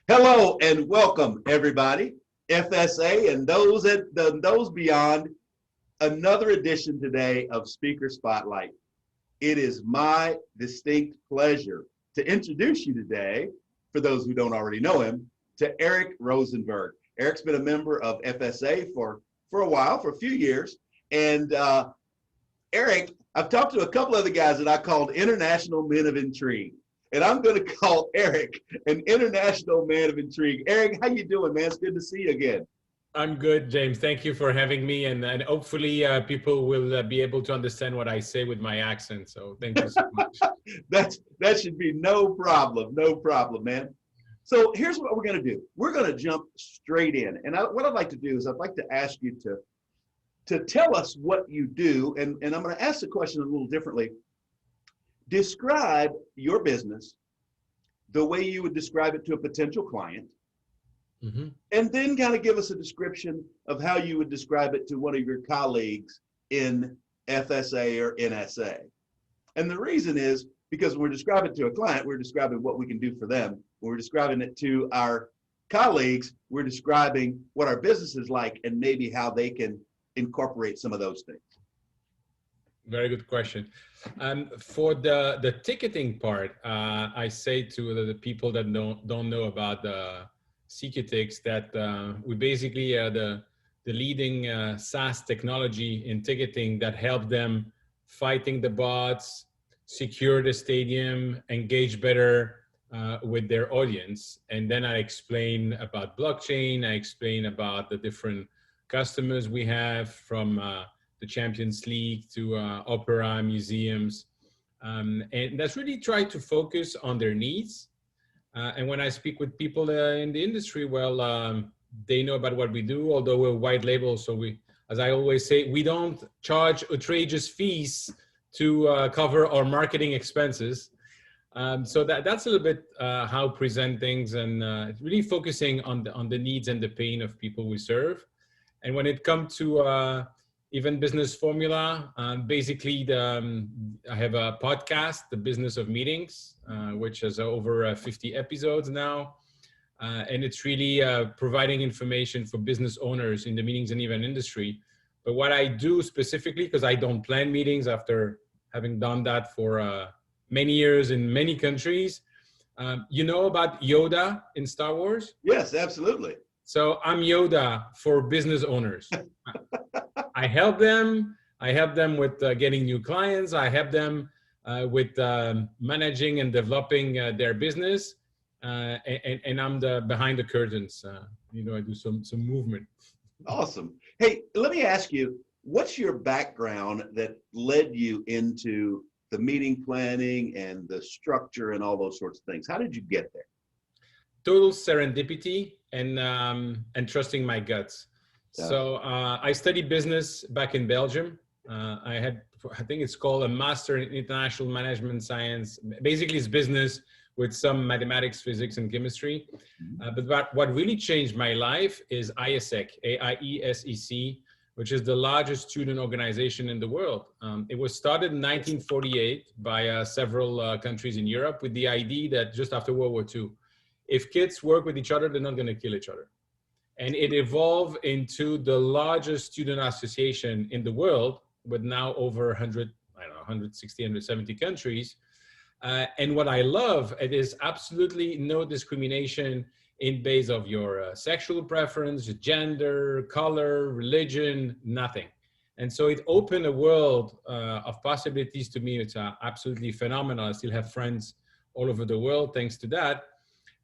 Hello and welcome, everybody. FSA and those beyond. Another edition today of Speaker Spotlight. It is my distinct pleasure to introduce you today, for those who don't already know him, to Eric Rozenberg. Eric's been a member of FSA for a while, for a few years. And Eric, I've talked to a couple other guys that I called international men of intrigue. And I'm going to call Eric an international man of intrigue. Eric, how you doing, man? It's good to see you again. I'm good, James. Thank you for having me. And hopefully people will be able to understand what I say with my accent. So thank you so much. That should be no problem. No problem, man. So here's what we're going to do. We're going to jump straight in. And what I'd like to do is I'd like to ask you to tell us what you do. And I'm going to ask the question a little differently. Describe your business the way you would describe it to a potential client, and then kind of give us a description of how you would describe it to one of your colleagues in FSA or NSA. And the reason is because when we're describing it to a client, we're describing what we can do for them. When we're describing it to our colleagues, we're describing what our business is like and maybe how they can incorporate some of those things. Very good question. For the ticketing part, I say to the people that don't know about the CQTix that we basically are the leading SaaS technology in ticketing that help them fighting the bots, secure the stadium, engage better with their audience. And then I explain about blockchain. I explain about the different customers we have from the Champions League to opera, museums. And that's really try to focus on their needs. And when I speak with people in the industry, well, they know about what we do, although we're white label. So we, as I always say, we don't charge outrageous fees to cover our marketing expenses. So that's a little bit how I present things, and really focusing on the needs and the pain of people we serve. And when it comes to even business formula, basically I have a podcast, The Business of Meetings, which has over 50 episodes now. And it's really providing information for business owners in the meetings and event industry. But what I do specifically, because I don't plan meetings after having done that for many years in many countries, you know about Yoda in Star Wars? Yes, absolutely. So I'm Yoda for business owners. I help them with getting new clients. I help them with managing and developing their business. And I'm the behind the curtains. I do some movement. Awesome. Hey, let me ask you, what's your background that led you into the meeting planning and the structure and all those sorts of things? How did you get there? Total serendipity and trusting my guts. So I studied business back in Belgium. I think it's called a Master in International Management Science. Basically, it's business with some mathematics, physics, and chemistry. But what really changed my life is ISEC, AIESEC, which is the largest student organization in the world. It was started in 1948 by several countries in Europe with the idea that just after World War II, if kids work with each other, they're not going to kill each other. And it evolved into the largest student association in the world with now over 160, 170 countries. And what I love, it is absolutely no discrimination in base of your sexual preference, gender, color, religion, nothing. And so it opened a world of possibilities to me. It's absolutely phenomenal. I still have friends all over the world thanks to that.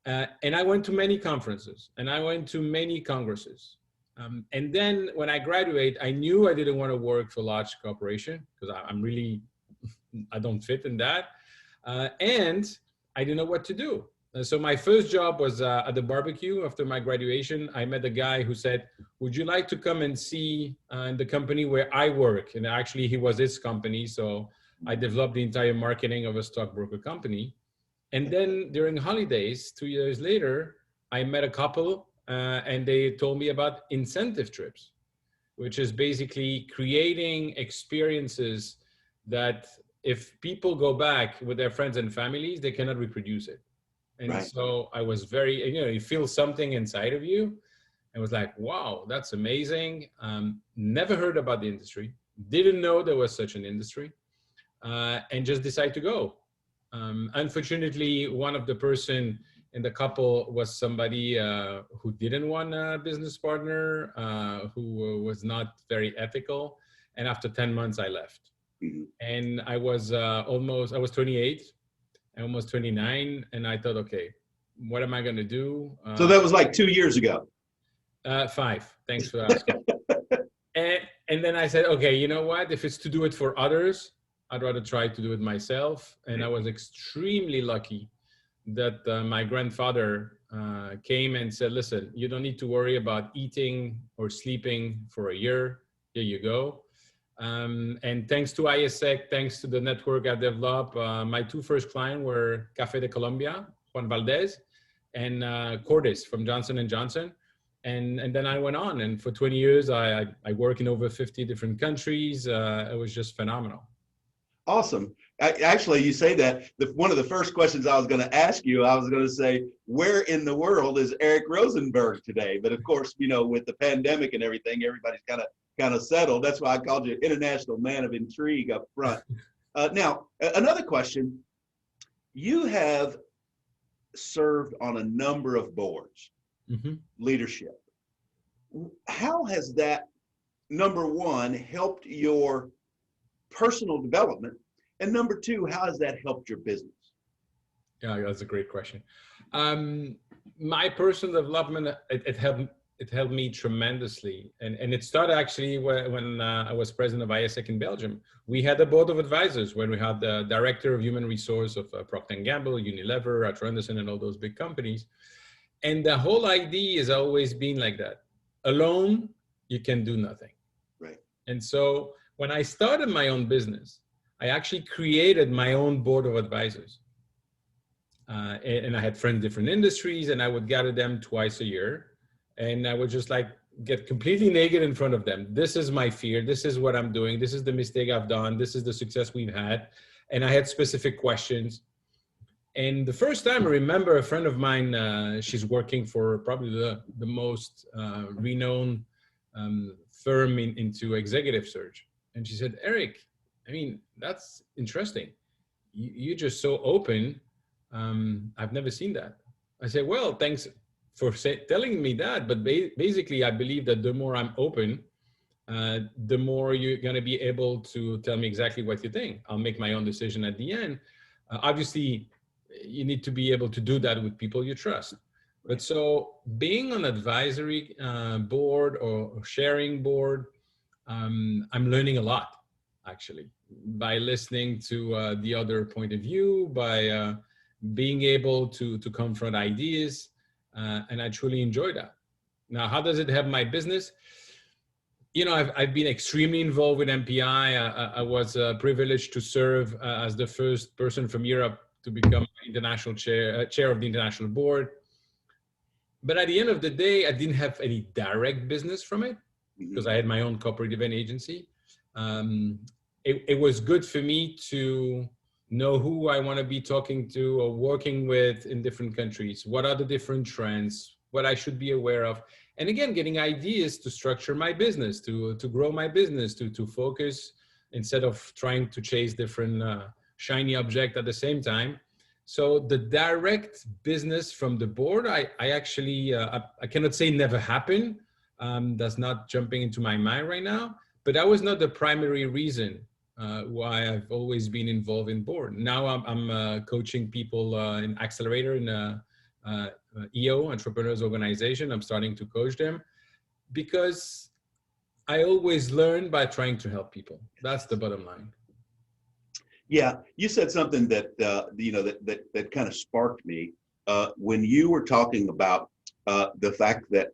And I went to many conferences and I went to many congresses. And then when I graduated, I knew I didn't want to work for a large corporation because I don't fit in that. And I didn't know what to do. So my first job was at the barbecue after my graduation. I met a guy who said, would you like to come and see the company where I work? And actually he was his company. So I developed the entire marketing of a stockbroker company. And then during holidays, 2 years later, I met a couple and they told me about incentive trips, which is basically creating experiences that if people go back with their friends and families, they cannot reproduce it. And Right. so I was very, you feel something inside of you. And was like, wow, that's amazing. Never heard about the industry. Didn't know there was such an industry. And just decided to go. Unfortunately, one of the person in the couple was somebody who didn't want a business partner, who was not very ethical. And after 10 months, I left. Mhm. And I was I was 28, almost 29. And I thought, okay, what am I going to do? So that was like 2 years ago. 5. Thanks for asking. And then I said, okay, you know what? If it's to do it for others, I'd rather try to do it myself. And I was extremely lucky that my grandfather came and said, listen, you don't need to worry about eating or sleeping for a year. Here you go. And thanks to ISEC, thanks to the network I developed, my 2 first clients were Café de Colombia, Juan Valdez, and Cordis from Johnson & Johnson. And then I went on, and for 20 years, I work in over 50 different countries. It was just phenomenal. Awesome. Actually, you say that. One of the first questions I was going to ask you, I was going to say, where in the world is Eric Rozenberg today? But of course, with the pandemic and everything, everybody's kind of settled. That's why I called you International Man of Intrigue up front. Now, another question. You have served on a number of boards, leadership. How has that, number one, helped your personal development? And number two, how has that helped your business? Yeah, that's a great question. My personal development, it helped me tremendously. And it started actually when I was president of ISEC in Belgium. We had a board of advisors when we had the director of human resource of Procter & Gamble, Unilever, Henderson, and all those big companies. And the whole idea has always been like that. Alone, you can do nothing. Right. And so when I started my own business, I actually created my own board of advisors. And I had friends in different industries, and I would gather them twice a year. And I would just get completely naked in front of them. This is my fear. This is what I'm doing. This is the mistake I've done. This is the success we've had. And I had specific questions. And the first time I remember a friend of mine, she's working for probably the most renowned firm into executive search. And she said, Eric, I mean, that's interesting. You're just so open. I've never seen that. I said, well, thanks for telling me that. But basically, I believe that the more I'm open, the more you're going to be able to tell me exactly what you think. I'll make my own decision at the end. Obviously, you need to be able to do that with people you trust. But so being on advisory board or sharing board, I'm learning a lot, actually, by listening to the other point of view, by being able to confront ideas. And I truly enjoy that. Now, how does it help my business? I've been extremely involved with MPI. I was privileged to serve as the first person from Europe to become international chair of the international board. But at the end of the day, I didn't have any direct business from it because I had my own corporate event agency. It was good for me to know who I want to be talking to or working with in different countries. What are the different trends? What I should be aware of? And again, getting ideas to structure my business, to grow my business, to focus instead of trying to chase different shiny object at the same time. So the direct business from the board, I actually, I cannot say never happened. That's not jumping into my mind right now, but that was not the primary reason why I've always been involved in board. Now I'm coaching people in Accelerator in EO, Entrepreneurs Organization. I'm starting to coach them because I always learn by trying to help people. That's the bottom line. Yeah, you said something that that kind of sparked me when you were talking about the fact that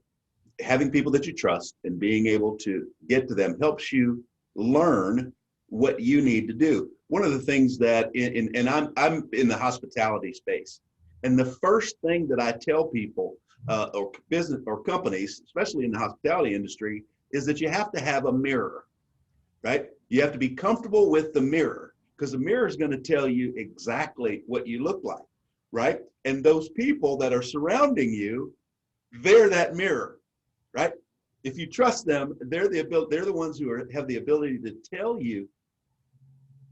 having people that you trust and being able to get to them helps you learn what you need to do. One of the things that I'm in the hospitality space, and the first thing that I tell people or business or companies, especially in the hospitality industry, is that you have to have a mirror, right? You have to be comfortable with the mirror, because the mirror is going to tell you exactly what you look like. right? And those people that are surrounding you, they're that mirror, right? If you trust them, they're the ones who have the ability to tell you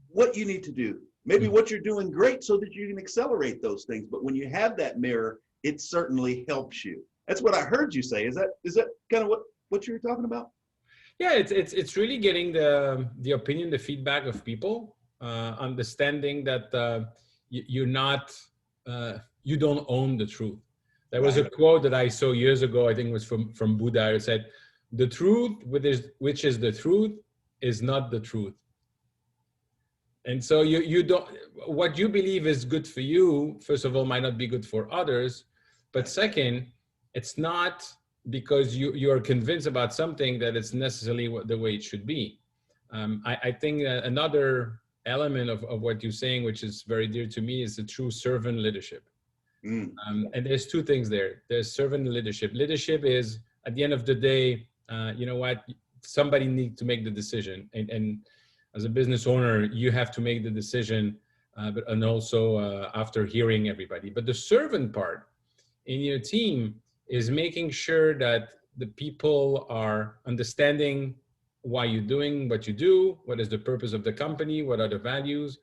what you need to do. Maybe what you're doing great so that you can accelerate those things. But when you have that mirror, it certainly helps you. That's what I heard you say. Is that kind of what you're talking about? Yeah, it's really getting the opinion, the feedback of people, understanding that you're not you don't own the truth. There was a quote that I saw years ago. I think it was from Buddha. It said, "The truth, which is the truth, is not the truth." And so you don't, what you believe is good for you, first of all, might not be good for others. But second, it's not because you're convinced about something that it's necessarily the way it should be. I think another element of what you're saying, which is very dear to me, is the true servant leadership. And there's two things there. There's servant leadership. Leadership is, at the end of the day, you know what, somebody needs to make the decision. And as a business owner, you have to make the decision, and also after hearing everybody. But the servant part in your team is making sure that the people are understanding why you're doing what you do, what is the purpose of the company, what are the values,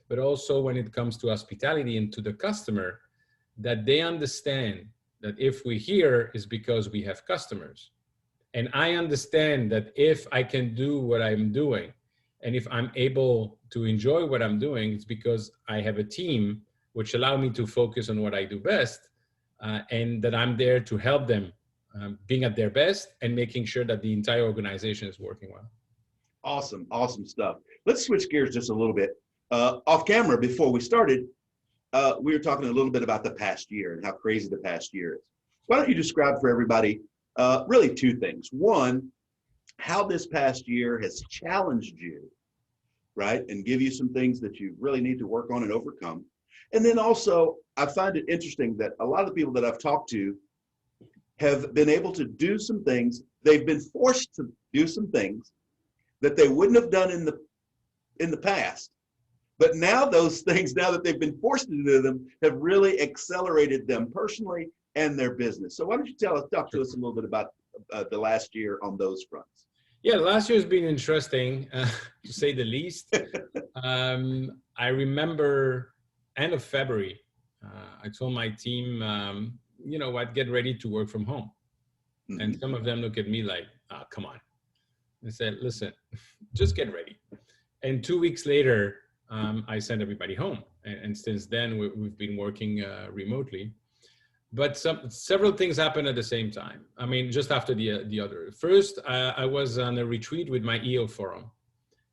but also when it comes to hospitality and to the customer, that they understand that if we're here is because we have customers. And I understand that if I can do what I'm doing, and if I'm able to enjoy what I'm doing, it's because I have a team which allow me to focus on what I do best, and that I'm there to help them being at their best and making sure that the entire organization is working well. Awesome, awesome stuff. Let's switch gears just a little bit. Off camera, before we started, we were talking a little bit about the past year and how crazy the past year is. Why don't you describe for everybody really two things. One, how this past year has challenged you, right? And give you some things that you really need to work on and overcome. And then also, I find it interesting that a lot of the people that I've talked to have been able to do some things. They've been forced to do some things that they wouldn't have done in the past. But now those things, now that they've been forced to do them, have really accelerated them personally and their business. So why don't you talk to us a little bit about the last year on those fronts? Yeah, last year has been interesting, to say the least. I remember end of February, I told my team, you know what, get ready to work from home. Mm-hmm. And some of them look at me like, oh, come on. I said, listen, just get ready. And 2 weeks later, I sent everybody home. And since then, we've been working remotely. But several things happened at the same time. I mean, just after the other. First, I was on a retreat with my EO forum.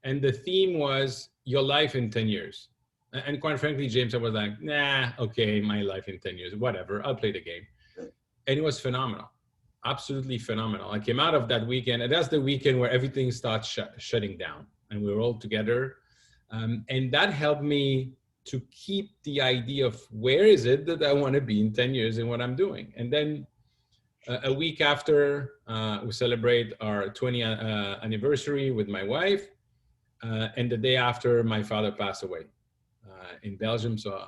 And the theme was your life in 10 years. And quite frankly, James, I was like, nah, okay, my life in 10 years, whatever, I'll play the game. And it was phenomenal, absolutely phenomenal. I came out of that weekend, and that's the weekend where everything starts shutting down. And we were all together. And that helped me to keep the idea of where is it that I want to be in 10 years and what I'm doing. And then a week after, we celebrate our 20th anniversary with my wife. And the day after, my father passed away in Belgium. So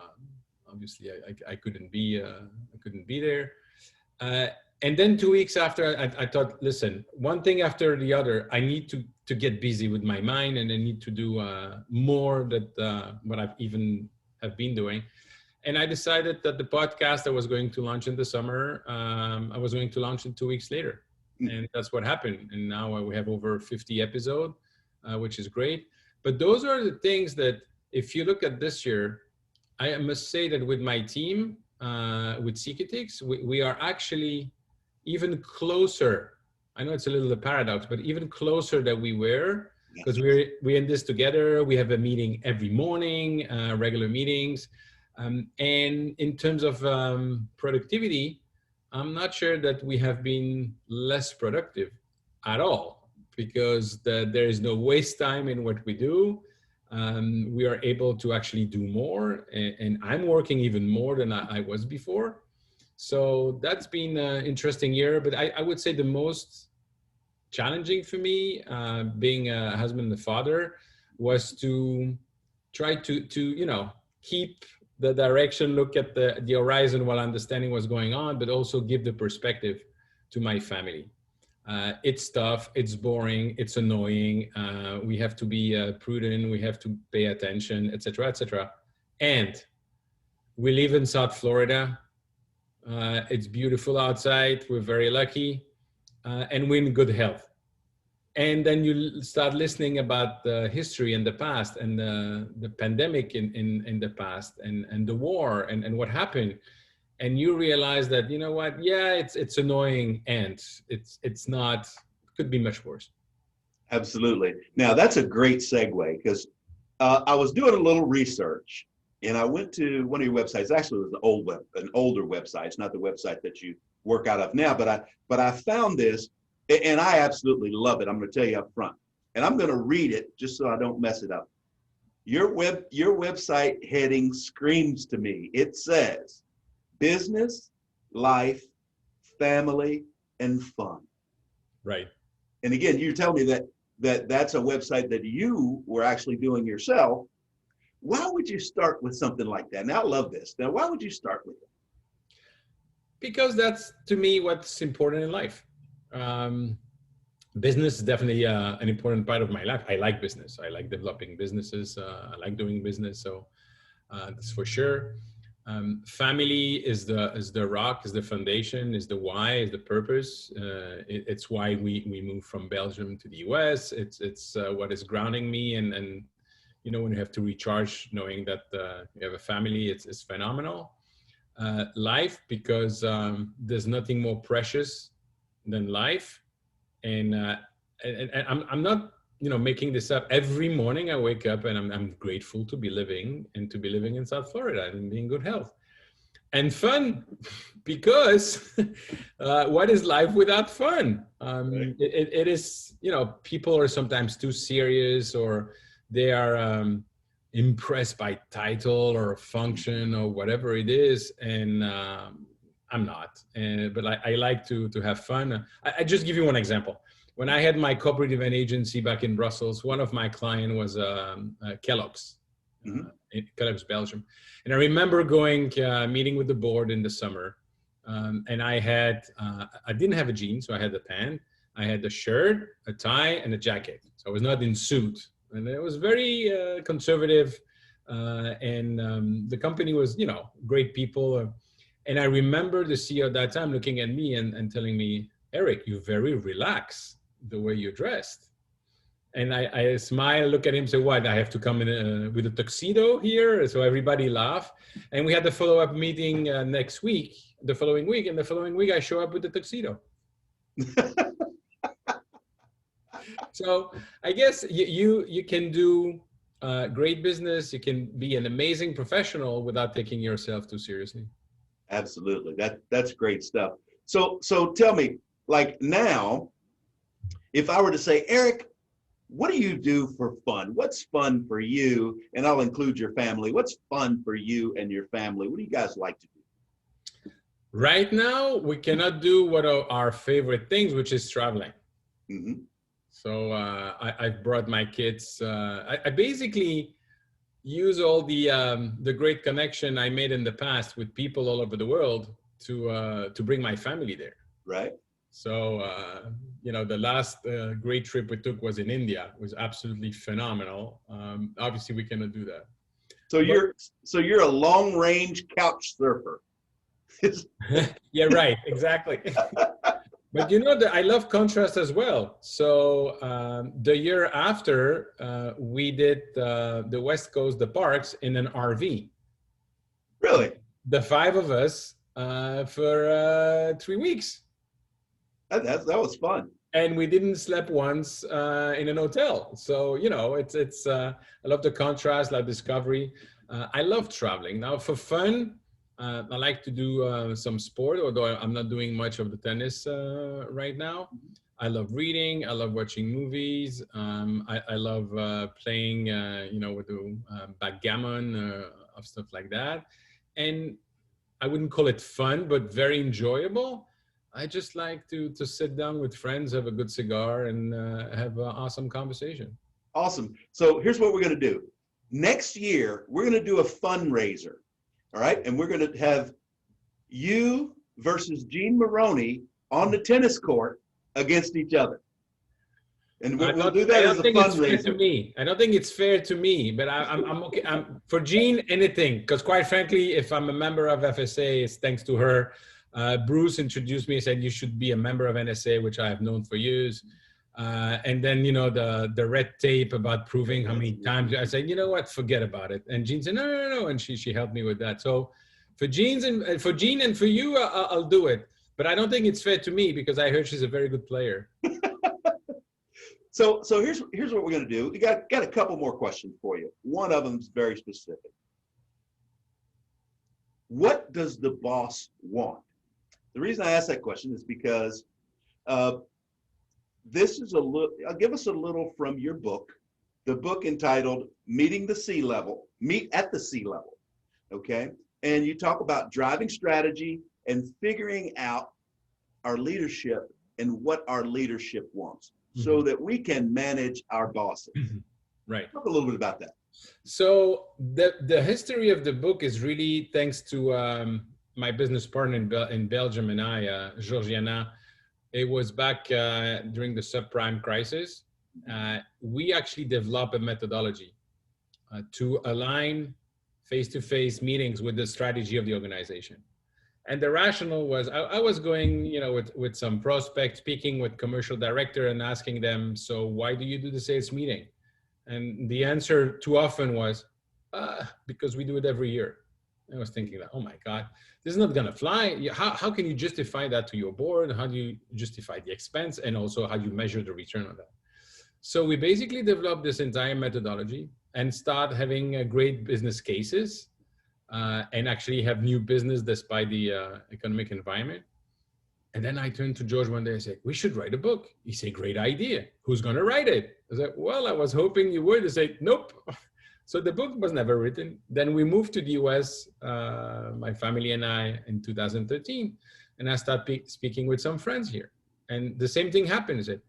obviously I couldn't be there. And then 2 weeks after, I thought, listen, one thing after the other, I need to get busy with my mind, and I need to do more that what I've even have been doing. And I decided that the podcast I was going to launch in the summer, I was going to launch it 2 weeks later. And that's what happened. And now we have over 50 episodes, which is great. But those are the things that, if you look at this year, I must say that with my team, with Secretix, we are actually even closer. I know it's a little a paradox, but even closer than we were, because we're in this together. We have a meeting every morning, regular meetings. And in terms of productivity, I'm not sure that we have been less productive at all, because there is no waste time in what we do. We are able to actually do more, and I'm working even more than I was before. So that's been an interesting year, but I would say the most challenging for me, being a husband and a father, was to try to keep the direction, look at the horizon while understanding what's going on, but also give the perspective to my family. It's tough, it's boring, it's annoying. We have to be prudent, we have to pay attention, etc., etc. And we live in South Florida. It's beautiful outside. We're very lucky, and we're in good health. And then you start listening about the history in the past and the pandemic in the past and the war and what happened. And you realize that, you know what, yeah, it's annoying and it's not, could be much worse. Absolutely. Now that's a great segue because I was doing a little research and I went to one of your websites. Actually, it was an older website. It's not the website that you work out of now, but I found this and I absolutely love it. I'm going to tell you up front, and I'm going to read it just so I don't mess it up. Your website heading screams to me. It says, business, life, family, and fun. Right. And again, you tell me that's a website that you were actually doing yourself. Why would you start with something like that? Now, I love this. Now, why would you start with it? Because that's, to me, what's important in life. Business is definitely an important part of my life. I like business. I like developing businesses. I like doing business. So that's for sure. Family is the rock, is the foundation, is the why, is the purpose. It's why we moved from Belgium to the US. It's what is grounding me. And you know, when you have to recharge, knowing that you have a family, it's phenomenal. Life, because there's nothing more precious than life. And I'm not, you know, making this up. Every morning I wake up and I'm grateful to be living and to be living in South Florida and be in good health. And fun, because what is life without fun? Right. It is, you know, people are sometimes too serious, or they are impressed by title or function or whatever it is. And I'm not, but I like to have fun. I just give you one example. When I had my corporate event agency back in Brussels, one of my clients was Kellogg's, Kellogg's Belgium. And I remember going, meeting with the board in the summer. And I didn't have a jean, so I had the pant. I had the shirt, a tie, and a jacket. So I was not in suit. And it was very conservative. And the company was, you know, great people. And I remember the CEO at that time looking at me and telling me, Eric, you're very relaxed the way you're dressed. And I smile, look at him, say, what, I have to come in with a tuxedo here? So everybody laughed. And we had the follow-up meeting the following week. And the following week, I show up with the tuxedo. So I guess you can do great business. You can be an amazing professional without taking yourself too seriously. Absolutely. That's great stuff. So tell me, like now, if I were to say, Eric, what do you do for fun? What's fun for you? And I'll include your family. What's fun for you and your family? What do you guys like to do? Right now, we cannot do what are our favorite things, which is traveling. Mm-hmm. So I've brought my kids. I basically use all the great connection I made in the past with people all over the world to bring my family there. Right. So you know, the last great trip we took was in India. It was absolutely phenomenal. Obviously, we cannot do that. So you're a long range couch surfer. Yeah, right. Exactly. But you know, I love contrast as well. So the year after, we did the West Coast, the parks in an RV. Really? The 5 of us for 3 weeks. That was fun. And we didn't sleep once in an hotel. So, you know, it's I love the contrast, love discovery. I love traveling. Now for fun, I like to do some sport, although I'm not doing much of the tennis right now. I love reading. I love watching movies. I love playing, you know, with the backgammon of stuff like that. And I wouldn't call it fun, but very enjoyable. I just like to sit down with friends, have a good cigar, and have an awesome conversation. Awesome. So here's what we're going to do. Next year, we're going to do a fundraiser All right. And we're going to have you versus Gene Maroney on the tennis court against each other. And we'll do that as a fundraiser. I don't think it's fair to me, but I'm okay. For Gene, anything, because quite frankly, if I'm a member of FSA, it's thanks to her. Bruce introduced me and said, you should be a member of NSA, which I have known for years. And then, you know, the red tape about proving how many times, I said, you know what, forget about it. And Gene said, no. And she helped me with that. So for Gene and for you, I'll do it. But I don't think it's fair to me because I heard she's a very good player. So here's what we're going to do. We got a couple more questions for you. One of them is very specific. What does the boss want? The reason I ask that question is because this is I'll give us a little from your book, the book entitled Meeting the C-Level, Meet at the C-Level, okay? And you talk about driving strategy and figuring out our leadership and what our leadership wants, so that we can manage our bosses. Right. Talk a little bit about that. So the history of the book is really thanks to my business partner in Belgium and I, Georgiana. It was back during the subprime crisis. We actually developed a methodology to align face-to-face meetings with the strategy of the organization. And the rationale was, I was going, you know, with some prospects, speaking with commercial director and asking them, so why do you do the sales meeting? And the answer too often was, because we do it every year. I was thinking that, oh my God, this is not gonna fly. How can you justify that to your board? How do you justify the expense? And also how do you measure the return on that? So we basically developed this entire methodology and start having great business cases and actually have new business despite the economic environment. And then I turned to George one day and said, we should write a book. He said, great idea. Who's going to write it? I said, well, I was hoping you would. He said, nope. So the book was never written. Then we moved to the US, my family and I, in 2013. And I started speaking with some friends here. And the same thing happened. I said,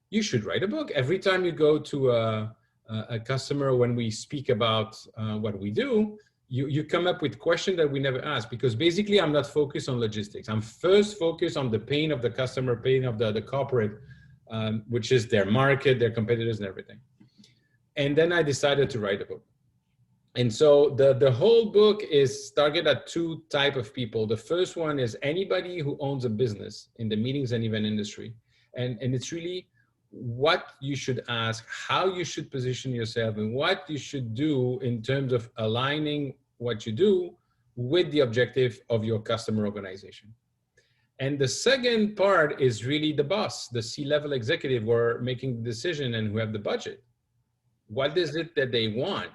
you should write a book. Every time you go to a customer, when we speak about what we do, you come up with questions that we never asked, because basically I'm not focused on logistics. I'm first focused on the pain of the customer, pain of the corporate, which is their market, their competitors and everything. And then I decided to write a book. And so the whole book is targeted at two types of people. The first one is anybody who owns a business in the meetings and event industry. And it's really what you should ask, how you should position yourself, and what you should do in terms of aligning what you do with the objective of your customer organization. And the second part is really the boss, the C-level executive who are making the decision and who have the budget. What is it that they want?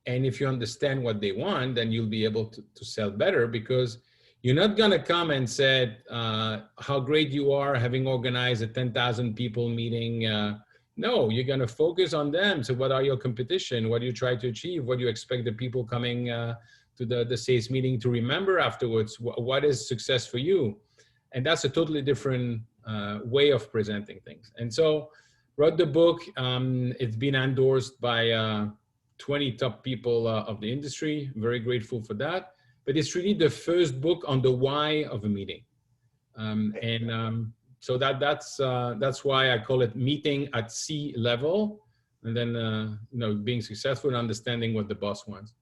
And if you understand what they want, then you'll be able to sell better, because you're not going to come and say how great you are having organized a 10,000 people meeting. No, you're going to focus on them. So what are your competition? What do you try to achieve? What do you expect the people coming to the sales meeting to remember afterwards? What is success for you? And that's a totally different way of presenting things. And so wrote the book. It's been endorsed by 20 top people of the industry. Very grateful for that. But it's really the first book on the why of a meeting. So that's why I call it Meeting at C-Level, and then being successful and understanding what the boss wants.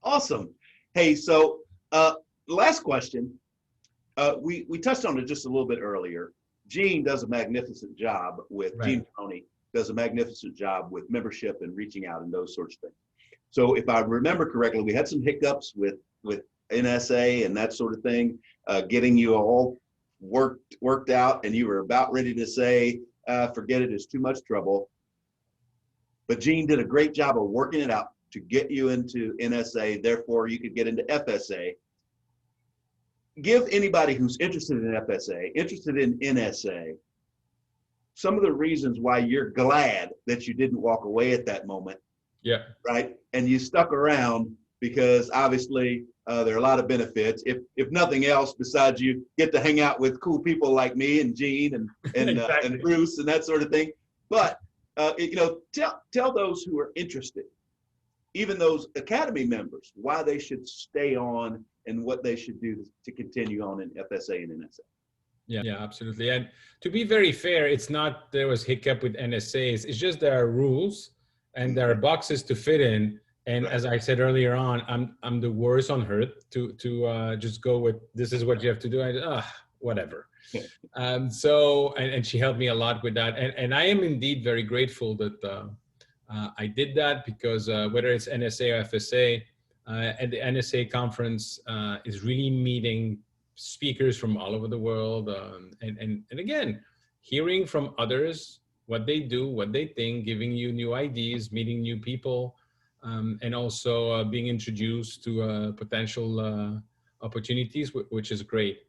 Awesome. Hey, so last question. We touched on it just a little bit earlier. Gene does a magnificent job with Gene Tony does a magnificent job with membership and reaching out and those sorts of things. So if I remember correctly, we had some hiccups with NSA and that sort of thing, getting you all worked out, and you were about ready to say, forget it, it's too much trouble. But Gene did a great job of working it out to get you into NSA, therefore you could get into FSA. Give anybody who's interested in FSA, interested in NSA, some of the reasons why you're glad that you didn't walk away at that moment. Yeah. Right. And you stuck around because obviously there are a lot of benefits. If nothing else, besides you get to hang out with cool people like me and Gene and exactly. And Bruce and that sort of thing. But tell those who are interested even those Academy members, why they should stay on and what they should do to continue on in FSA and NSA. Yeah, absolutely. And to be very fair, it's not there was hiccup with NSAs. It's just there are rules and there are boxes to fit in. And as I said earlier on, I'm the worst on earth to just go with this is what you have to do. Whatever. So she helped me a lot with that. And I am indeed very grateful that I did that, because whether it's NSA or FSA, and the NSA conference is really meeting speakers from all over the world, and again, hearing from others what they do, what they think, giving you new ideas, meeting new people, and also being introduced to potential opportunities, which is great.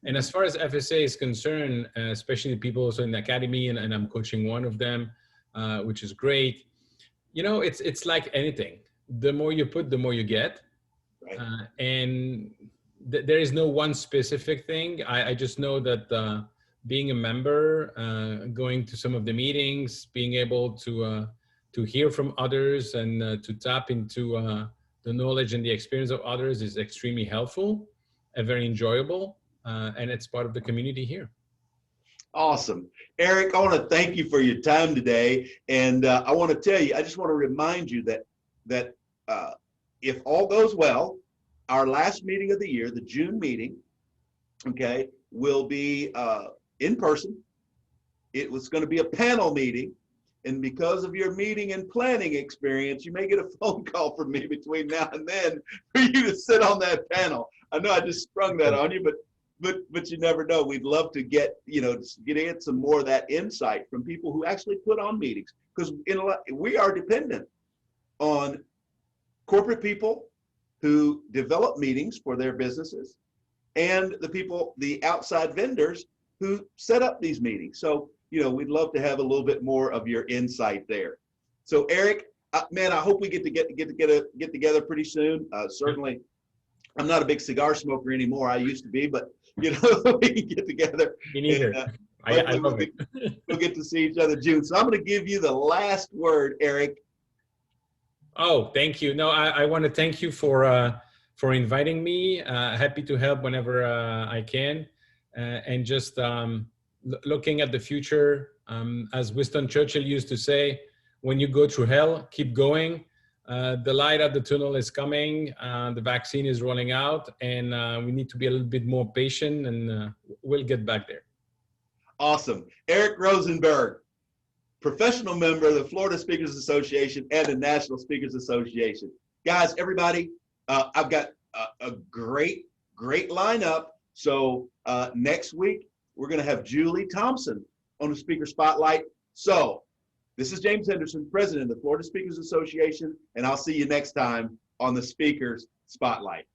And as far as FSA is concerned, especially the people also in the academy, and I'm coaching one of them, which is great. You know, it's like anything. The more you put, the more you get. Right. And there is no one specific thing. I just know that being a member, going to some of the meetings, being able to hear from others and to tap into the knowledge and the experience of others is extremely helpful and very enjoyable. And it's part of the community here. Awesome. Eric, I want to thank you for your time today. And I want to tell you, I just want to remind you that if all goes well, our last meeting of the year, the June meeting, okay, will be in person. It was going to be a panel meeting. And because of your meeting and planning experience, you may get a phone call from me between now and then for you to sit on that panel. I know I just sprung that on you, but you never know. We'd love to get some more of that insight from people who actually put on meetings, because we are dependent on corporate people who develop meetings for their businesses and the outside vendors who set up these meetings. So, we'd love to have a little bit more of your insight there. So Eric, man, I hope we get together pretty soon. Certainly, I'm not a big cigar smoker anymore. I used to be, but we can get together. Me neither. I love it. We'll get to see each other June. So I'm going to give you the last word, Eric. Oh, thank you. No, I want to thank you for inviting me. Happy to help whenever I can, and just looking at the future. As Winston Churchill used to say, when you go through hell, keep going. The light at the tunnel is coming. The vaccine is rolling out, and we need to be a little bit more patient, and we'll get back there. Awesome. Eric Rozenberg, professional member of the Florida Speakers Association and the National Speakers Association. Guys, everybody, I've got a great lineup. So next week, we're going to have Julie Thompson on the Speaker Spotlight. So this is James Henderson, President of the Florida Speakers Association, and I'll see you next time on the Speakers Spotlight.